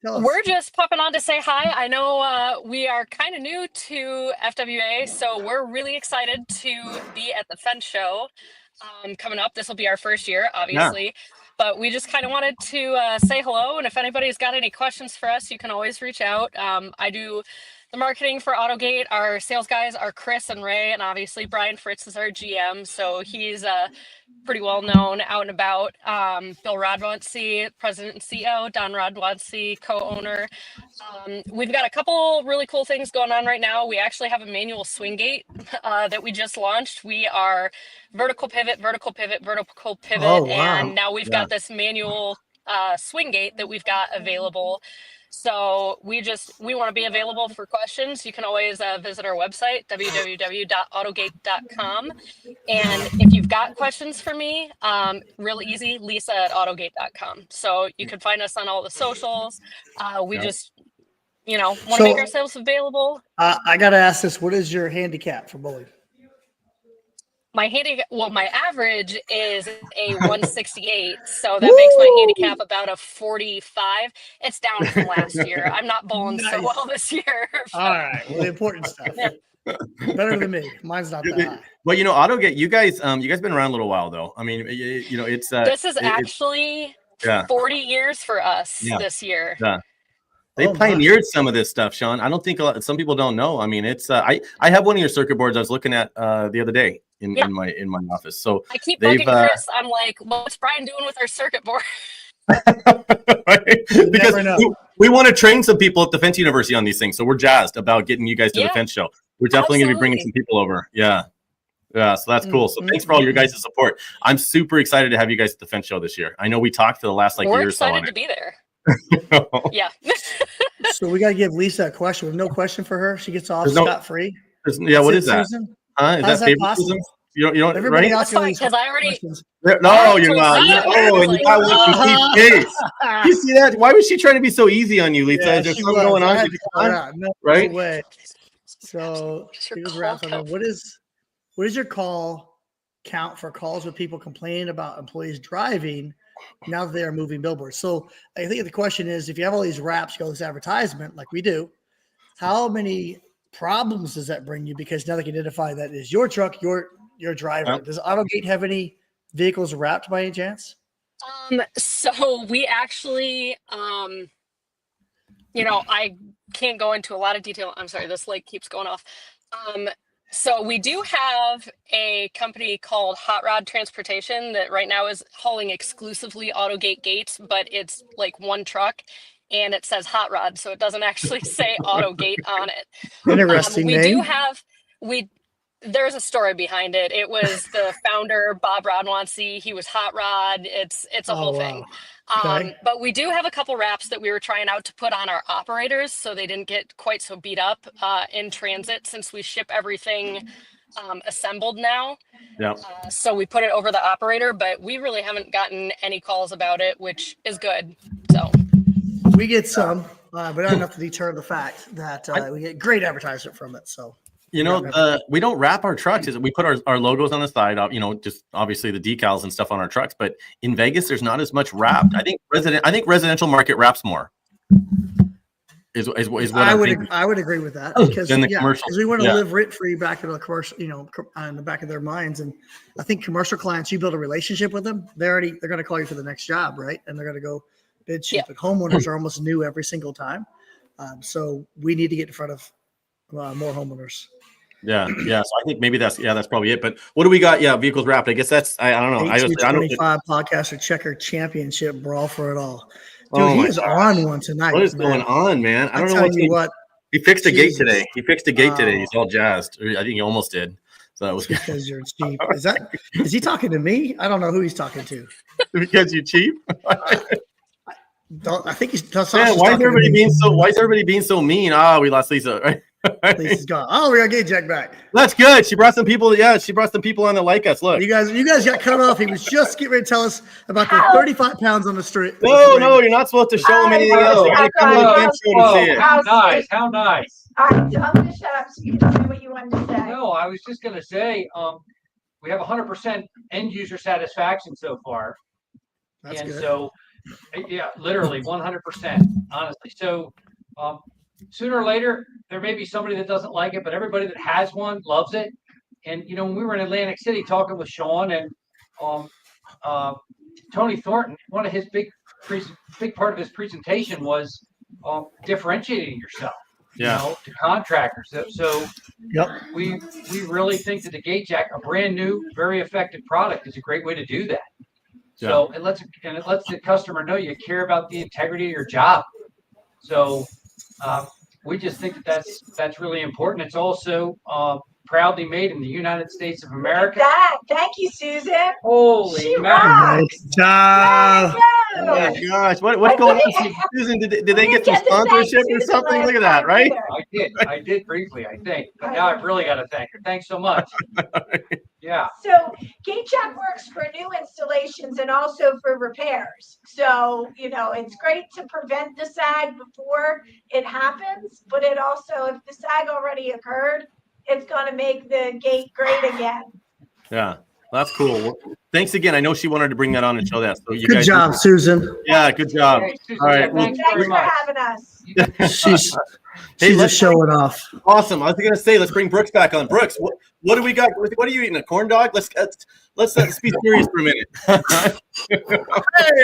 Tell us. We're just popping on to say hi. I know we are kind of new to FWA, so we're really excited to be at the Fence Show coming up. This will be our first year, obviously. but we just kind of wanted to say hello. And if anybody's got any questions for us, you can always reach out. I do the marketing for AutoGate. Our sales guys are Chris and Ray, and obviously Brian Fritz is our GM. So he's pretty well known out and about. Bill Rodwansey, president and CEO, Don Rodwansey, co-owner. We've got a couple really cool things going on right now. We actually have a manual swing gate that we just launched. We are vertical pivot, vertical pivot, vertical pivot. Oh, wow. And now we've got this manual swing gate that we've got available. So we want to be available for questions. You can always visit our website, www.autogate.com. And if you've got questions for me, real easy, Lisa@autogate.com. So you can find us on all the socials. We just, want to make ourselves available. I got to ask this. What is your handicap for bowling? My average is a 168, so that makes my handicap about a 45. It's down from last year. I'm not bowling so well this year. All right, well, the important stuff. Better than me. Mine's not that high. Well, AutoGate, you guys been around a little while though. I mean, it's this is actually 40 years for us this year. Yeah. They pioneered some of this stuff, Sean. I don't think some people don't know. I mean, it's I have one of your circuit boards I was looking at the other day in my office. So I keep bugging Chris. I'm like, what's Brian doing with our circuit board? Because we want to train some people at Defense University on these things. So we're jazzed about getting you guys to the Defense Show. We're definitely going to be bringing some people over. Yeah. So that's cool. So thanks for all your guys' support. I'm super excited to have you guys at the Defense Show this year. I know we talked for the last year or so. We're excited to be there. Yeah. So we got to give Lisa a question. We have no question for her. She gets off scot-free. Yeah, what is that? Susan? Is that favoritism? You don't Everybody right? else because I already. No, you're not. Oh, and you got what you keep pace. You see that? Why was she trying to be so easy on you, Lisa? Yeah, is there something going on? No right? way. So what is your call count for calls with people complaining about employees driving now that they are moving billboards? So I think the question is, if you have all these wraps, you go this advertisement like we do, how many problems does that bring you? Because now they can identify that is your truck, your driver. Yep. Does AutoGate have any vehicles wrapped by any chance? So we actually, I can't go into a lot of detail. I'm sorry, this light keeps going off. So we do have a company called Hot Rod Transportation that right now is hauling exclusively AutoGate gates, but it's like one truck and it says Hot Rod, so it doesn't actually say AutoGate on it. Interesting name. There's a story behind it. It was the founder, Bob Rodwansey. He was Hot Rod. It's a whole thing. Okay. But we do have a couple wraps that we were trying out to put on our operators so they didn't get quite so beat up in transit, since we ship everything assembled now. Yeah. So we put it over the operator, but we really haven't gotten any calls about it, which is good. So we get some, but not enough to deter the fact that we get great advertisement from it. So. We don't wrap our trucks. We put our logos on the side, just obviously the decals and stuff on our trucks. But in Vegas, there's not as much wrapped. I think residential market wraps more. Is what I would agree with that, because because we want to live rent free back in the commercial, in the back of their minds. And I think commercial clients, you build a relationship with them, they're going to call you for the next job, right? And they're going to go bid cheap. But homeowners are almost new every single time, so we need to get in front of more homeowners. Yeah. So I think maybe that's probably it. But what do we got? Yeah, vehicles wrapped. I guess that's I don't know. I don't. Podcaster Checker Championship Brawl for it all. Dude, he is on one tonight. What is going on, man? I don't know what. He fixed a gate today. He's all jazzed. I think he almost did. So that was because you're cheap. Is he talking to me? I don't know who he's talking to. Because you're cheap. I think he's. Why is everybody being so mean? We lost Lisa. Right? Lisa's gone. Oh, we got Gate Jack back. That's good. She brought some people. Yeah, she brought some people on that like us. Look, you guys got cut off. He was just getting ready to tell us about the 35 pounds on the street. No, you're not supposed to show them anything else. You gotta come on the bench show to see it. How nice. I'm going to shut up so you can tell me what you wanted to say. No, I was just going to say, we have 100% end user satisfaction so far. That's good. So, yeah, literally 100%, honestly. So, sooner or later, there may be somebody that doesn't like it, but everybody that has one loves it. And, when we were in Atlantic City talking with Sean and Tony Thornton, one of his big part of his presentation was differentiating yourself. Yeah. You know, to contractors. So Yep. we really think that the Gate Jack, a brand new, very effective product, is a great way to do that. So it lets the customer know you care about the integrity of your job. So we just think that that's really important. It's also proudly made in the United States of America. Thank you, Susan. Holy She mackerel. rocks. Nice job. Oh my gosh, what's going on, Susan? Did they get some sponsorship or something? Look at that, right? I did briefly, I think, but now I've really got to thank her. Thanks so much. Yeah. So GateJack works for new installations and also for repairs. So, you know, it's great to prevent the sag before it happens, but it also, if the sag already occurred, it's going to make the gate great again. Yeah, that's cool. Well, thanks again. I know she wanted to bring that on and show that. So you Good guys job, Susan. Yeah, good job. Hey, Susan, All right. thanks Thanks very for much. having us. She's Hey, just let's showing off. Awesome. I was going to say, let's bring Brooks back on. Brooks, what do we got? What are you eating? A corn dog? Let's be serious for a minute. Hey,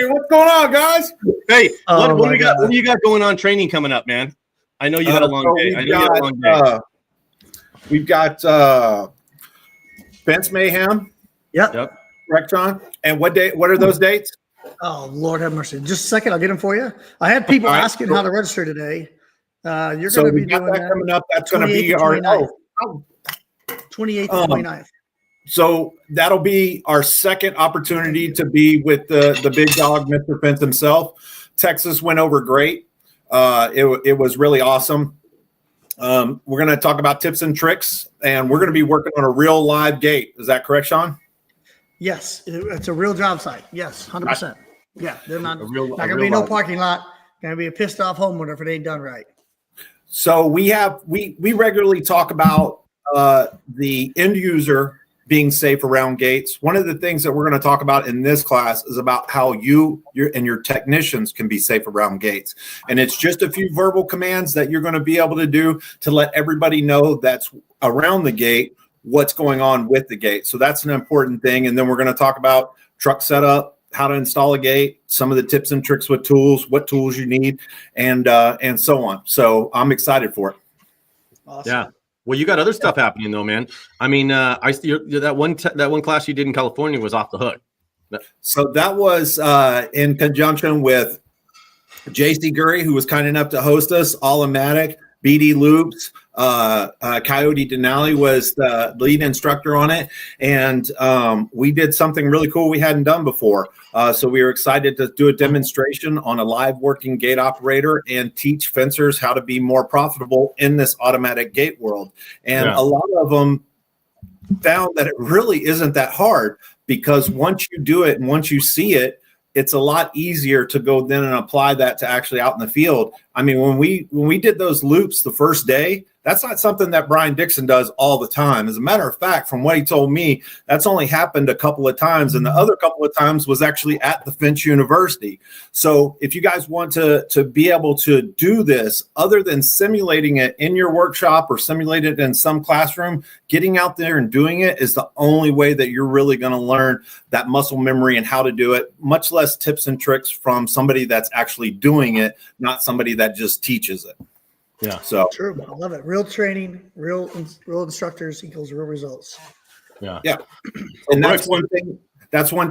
what's going on, guys? Hey, Oh what my do you got? God. What do you got going on training coming up, man? I know you had a long So day. we've got Fence Mayhem. Yep. Correct, John? And what are those dates? Oh, Lord have mercy. Just a second. I'll get them for you. I had people All right. asking how to register today. You're So going to we be got doing that that coming up. That's going to 28th be and our 29th. 28th and 29th. So that'll be our second opportunity to be with the big dog, Mr. Fence himself. Texas went over great. It was really awesome. We're going to talk about tips and tricks, and we're going to be working on a real live gate. Is that correct, Sean? Yes, it's a real job site. Yes, 100%. Yeah, they're not real going to be no parking lot. Going to be a pissed off homeowner if it ain't done right. So we regularly talk about the end user being safe around gates. One of the things that we're going to talk about in this class is about how your technicians can be safe around gates. And it's just a few verbal commands that you're going to be able to do to let everybody know that's around the gate what's going on with the gate. So that's an important thing. And then we're going to talk about truck setup, how to install a gate, some of the tips and tricks with tools, what tools you need, and so on. So I'm excited for it. Awesome. Yeah. Well, you got other stuff happening though, man. I mean, that one class you did in California was off the hook. So that was in conjunction with JC Gurry, who was kind enough to host us, All-O-Matic, BD Loops, Coyote Denali was the lead instructor on it. And we did something really cool we hadn't done before. So we were excited to do a demonstration on a live working gate operator and teach fencers how to be more profitable in this automatic gate world. And a lot of them found that it really isn't that hard, because once you do it and once you see it, it's a lot easier to go then and apply that to actually out in the field. I mean, when we did those loops the first day, that's not something that Brian Dixon does all the time. As a matter of fact, from what he told me, that's only happened a couple of times. And the other couple of times was actually at the Finch University. So if you guys want to be able to do this, other than simulating it in your workshop or simulate it in some classroom, getting out there and doing it is the only way that you're really going to learn that muscle memory and how to do it, much less tips and tricks from somebody that's actually doing it, not somebody that just teaches it. Yeah. So true. I love it. Real training, real instructors equals real results. Yeah. Yeah. And that's one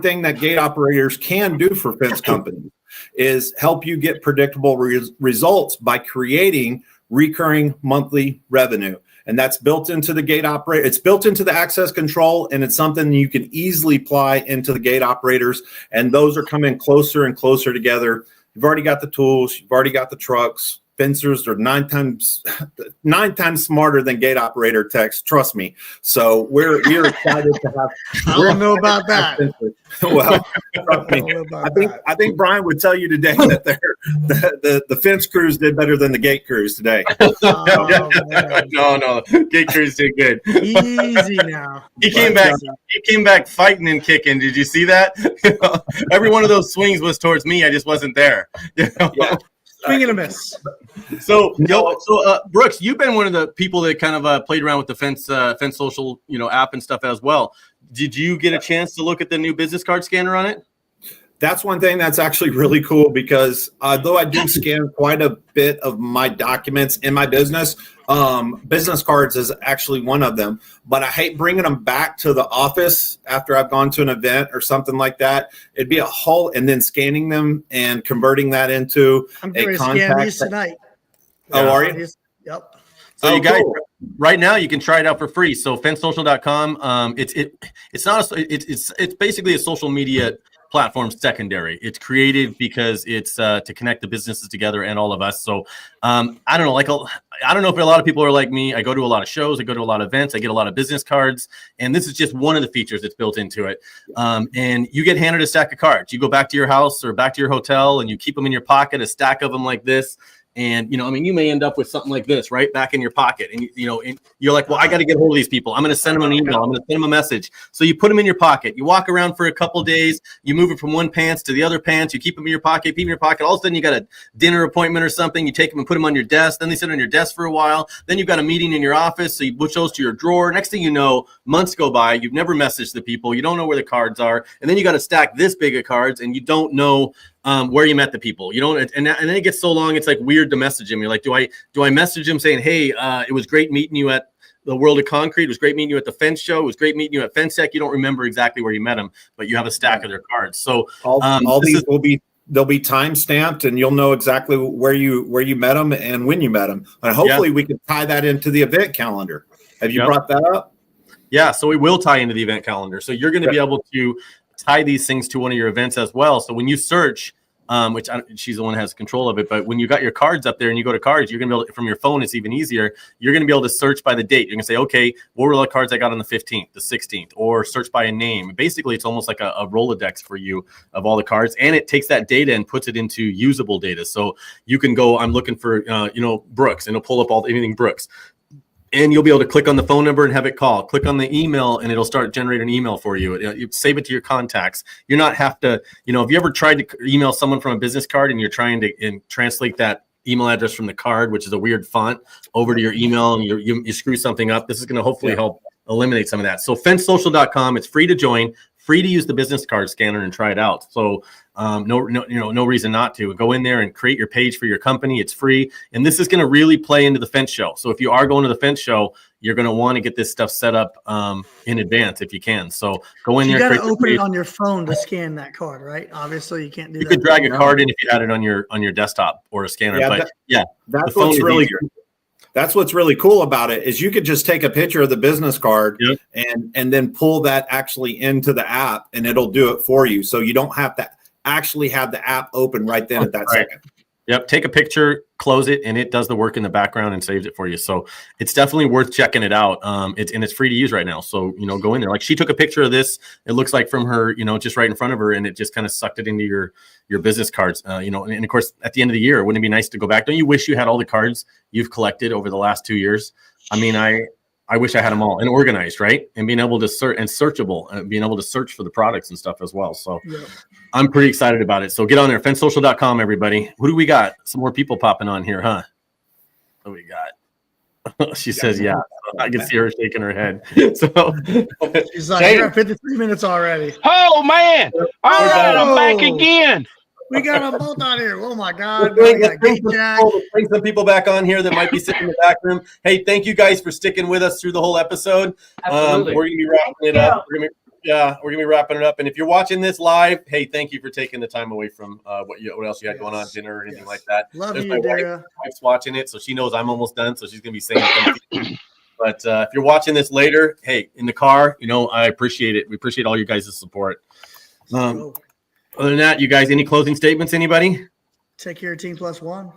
thing that gate operators can do for fence companies is help you get predictable results by creating recurring monthly revenue. And that's built into the gate operator. It's built into the access control, and it's something you can easily apply into the gate operators. And those are coming closer and closer together. You've already got the tools. You've already got the trucks. Fencers are nine times smarter than gate operator techs. Trust me. So we're excited to have. I don't know about that. Well, trust me. I think Brian would tell you today that the fence crews did better than the gate crews today. No, gate crews did good. Easy now. He came back fighting and kicking. Did you see that? Every one of those swings was towards me. I just wasn't there. Yeah. Swing and a miss. So Brooks, you've been one of the people that kind of played around with the Fence Social, app and stuff as well. Did you get a chance to look at the new business card scanner on it? That's one thing that's actually really cool because though I do scan quite a bit of my documents in my business, business cards is actually one of them. But I hate bringing them back to the office after I've gone to an event or something like that. It'd be a whole, and then scanning them and converting that into I'm a going to scan contact. these tonight. Oh, are you? Yep. So Oh, you guys, cool. right now you can try it out for free. So fencsocial.com. It's basically a social media platform secondary. It's created because it's to connect the businesses together and all of us. So I don't know, I don't know if a lot of people are like me. I go to a lot of shows, I go to a lot of events, I get a lot of business cards, and this is just one of the features that's built into it. And you get handed a stack of cards. You go back to your house or back to your hotel and you keep them in your pocket, a stack of them like this. And, you may end up with something like this right back in your pocket. And, and you're like, well, I got to get hold of these people. I'm going to send them an email. I'm going to send them a message. So you put them in your pocket. You walk around for a couple of days. You move it from one pants to the other pants. You keep them in your pocket, All of a sudden, you got a dinner appointment or something. You take them and put them on your desk. Then they sit on your desk for a while. Then you've got a meeting in your office. So you push those to your drawer. Next thing you know, months go by. You've never messaged the people. You don't know where the cards are. And then you got to stack this big of cards and you don't know where you met the people, and then it gets so long, it's like weird to message him. You're like, do I message him saying, hey, it was great meeting you at the World of Concrete. It was great meeting you at the Fence Show. It was great meeting you at Fence Tech. You don't remember exactly where you met them, but you have a stack of their cards. So all these they'll be time stamped, and you'll know exactly where you met them and when you met them. And hopefully we can tie that into the event calendar. Have you brought that up? Yeah, so we will tie into the event calendar. So you're going to be able to tie these things to one of your events as well. So when you search, she's the one that has control of it, but when you got your cards up there and you go to cards, you're going to be able to, from your phone, it's even easier. You're going to be able to search by the date. You're going to say, okay, what were the cards I got on the 15th, the 16th, or search by a name. Basically, it's almost like a Rolodex for you of all the cards, and it takes that data and puts it into usable data. So you can go, I'm looking for, Brooks, and it'll pull up anything Brooks. And you'll be able to click on the phone number and have it call. Click on the email and it'll start generating an email for you. You save it to your contacts. You're not have to, if you ever tried to email someone from a business card and you're trying to translate that email address from the card, which is a weird font, over to your email and you screw something up, this is going to hopefully help eliminate some of that. So fencsocial.com, it's free to join, free to use the business card scanner and try it out. So no reason not to. Go in there and create your page for your company. It's free. And this is going to really play into the Fence Show. So if you are going to the Fence Show, you're going to want to get this stuff set up in advance if you can. So go in there. You got to open it on your phone to scan that card, right? Obviously, you can't do that. You could drag a card in if you had it on your desktop or a scanner. That's what's really easier. That's what's really cool about it is you could just take a picture of the business card and then pull that actually into the app and it'll do it for you. So you don't have to actually have the app open right then at that second. Yep. Take a picture, close it, and it does the work in the background and saves it for you. So it's definitely worth checking it out. It's free to use right now. So, go in there. Like she took a picture of this. It looks like from her, just right in front of her, and it just kind of sucked it into your business cards. And of course, at the end of the year, wouldn't it be nice to go back? Don't you wish you had all the cards you've collected over the last 2 years? I mean, I wish I had them all and organized, right? And being able to search and searchable and being able to search for the products and stuff as well. So I'm pretty excited about it. So get on there, fencsocial.com, everybody. Who do we got? Some more people popping on here, huh? What do we got? She says, yeah. I can see her shaking her head. So she's like, you're at 53 minutes already. Oh, man. All right, I'm back again. We got them both on here. Oh my God. Let's bring some people back on here that might be sitting in the back room. Hey, thank you guys for sticking with us through the whole episode. Absolutely. We're gonna be wrapping it up. We're gonna be wrapping it up. And if you're watching this live, hey, thank you for taking the time away from what else you had going on, dinner or anything like that. Love There's you, my wife's watching it, so she knows I'm almost done. So she's gonna be saying something. But if you're watching this later, hey, in the car, I appreciate it. We appreciate all you guys' support. Other than that, you guys, any closing statements? Anybody? Take care of Team Plus One.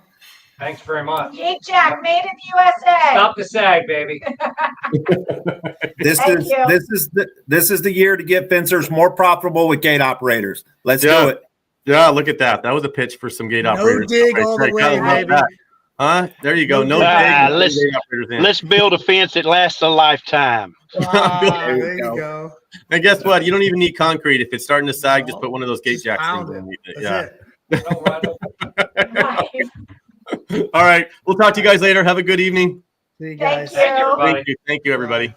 Thanks very much. Jake Jack, made in the USA. Stop the sag, baby. This is the year to get fencers more profitable with gate operators. Let's do it. Yeah, look at that. That was a pitch for some gate operators. No dig all the way, baby. Huh? There you go. No dig. Let's build a fence that lasts a lifetime. There you go. And guess what? You don't even need concrete. If it's starting to sag, just put one of those gate jacks underneath it. Yeah. All right. We'll talk to you guys later. Have a good evening. See you guys. Thank you. Thank you, everybody.